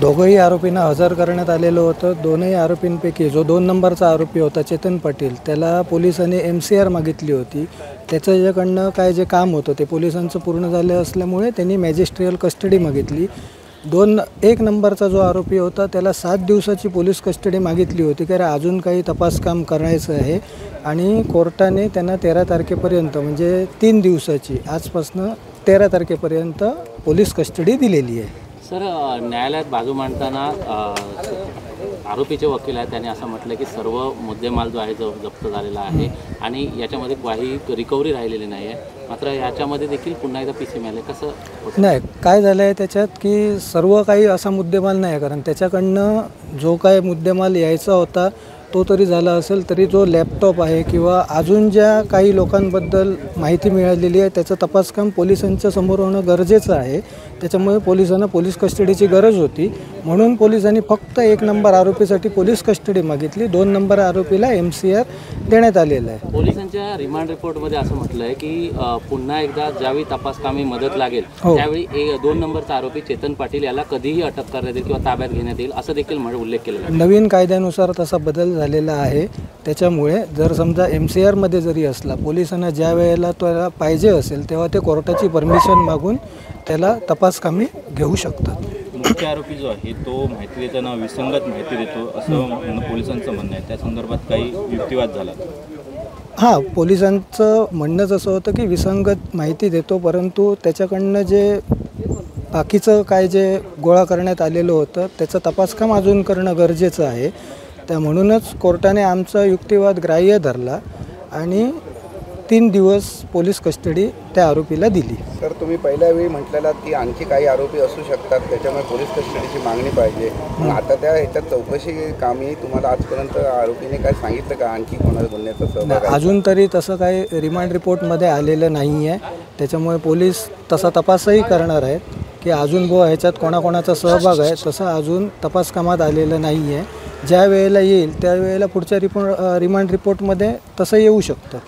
दोघंही आरोपींना हजर करण्यात आलेलं होतं। दोनही आरोपींपैकी जो 2 नंबरचा आरोपी होता चेतन पाटील, त्याला पोलिसांनी MCR मागितली होती। त्याच्याकडनं काय जे काम होतं ते पोलिसांचं पूर्ण झालं असल्यामुळे त्यांनी मॅजिस्ट्रियल कस्टडी मागितली। 1 नंबरचा जो आरोपी होता त्याला 7 दिवसाची पोलीस कस्टडी मागितली होती, कारण अजून काही तपास काम करायचं आहे आणि कोर्टाने त्यांना 13 तारखेपर्यंत म्हणजे 3 दिवसाची आजपासून 13 तारखेपर्यंत पोलीस कस्टडी दिलेली आहे। सर, न्यायालयात बाजू मांडताना आरोपीचे वकील आहेत त्यांनी असं म्हटलं की सर्व मुद्देमाल जो आहे जप्त झालेला आहे आणि याच्यामध्ये काही रिकव्हरी राहिलेली नाही आहे, मात्र याच्यामध्ये देखील पुन्हा एकदा PC मिळाले कसं नाही, काय झालं आहे त्याच्यात की सर्व काही असा मुद्देमाल नाही, कारण त्याच्याकडनं जो काय मुद्देमाल यायचा होता तो तरी झाला असेल, तरी जो लॅपटॉप आहे किंवा अजून ज्या काही लोकांबद्दल माहिती मिळालेली आहे त्याचं तपासकाम पोलिसांच्या समोर होणं गरजेचं आहे। त्याच्यामुळे पोलिसांना पोलीस कस्टडीची गरज होती, म्हणून पोलिसांनी फक्त 1 नंबर आरोपीसाठी पोलीस कस्टडी मागितली। 2 नंबर आरोपीला MCR देण्यात आलेलं आहे। पोलिसांच्या रिमांड रिपोर्टमध्ये असं म्हटलं आहे की पुन्हा एकदा ज्यावेळी तपासकामी मदत लागेल त्यावेळी 2 नंबरचा आरोपी चेतन पाटील याला कधीही अटक करण्यात येईल किंवा ताब्यात घेण्यात येईल असं देखील उल्लेख केलेला आहे। नवीन कायद्यानुसार तसा बदल झालेला आहे। त्याच्यामुळे जर समजा MCR मध्ये जरी असला, पोलिसांना ज्या वेळेला त्याला पाहिजे असेल तेव्हा ते कोर्टाची परमिशन मागून त्याला तपासकामी घेऊ शकतात। मुख्य आरोपी जो आहे तो माहिती देताना विसंगत माहिती देतो असं पोलिसांचं म्हणणं आहे, त्या संदर्भात काही युक्तिवाद झाला? हां, पोलिसांचं म्हणणंच असं होतं की विसंगत माहिती देतो, परंतु त्याच्याकडनं जे बाकीचं काय जे गोळा करण्यात आलेलं होतं त्याचं तपासकाम अजून करणं गरजेचं आहे। त्या म्हणूनच कोर्टाने आमचा युक्तिवाद ग्राह्य धरला आणि 3 दिवस पोलीस कस्टडी त्या आरोपीला दिली। सर, तुम्ही पहिल्या वेळी म्हटलेलात की आणखी काही आरोपी असू शकतात, त्याच्यामुळे पोलीस कस्टडीची मागणी पाहिजे। आता त्या ह्याच्यात चौकशी कामी तुम्हाला आजपर्यंत आरोपीने काय सांगितलं का आणखी कोणाला गुन्ह्याचा सहभाग आहे? अजून तरी तसं काही रिमांड रिपोर्टमध्ये आलेलं नाही आहे, त्याच्यामुळे पोलीस तसा तपासही करणार आहेत की अजून ह्याच्यात कोणाकोणाचा सहभाग आहे, तसं अजून तपास कामात आलेलं नाही आहे। ज्या वेळेला येईल त्यावेळेला पुढच्या रिमांड रिपोर्टमध्ये तसं येऊ शकतं।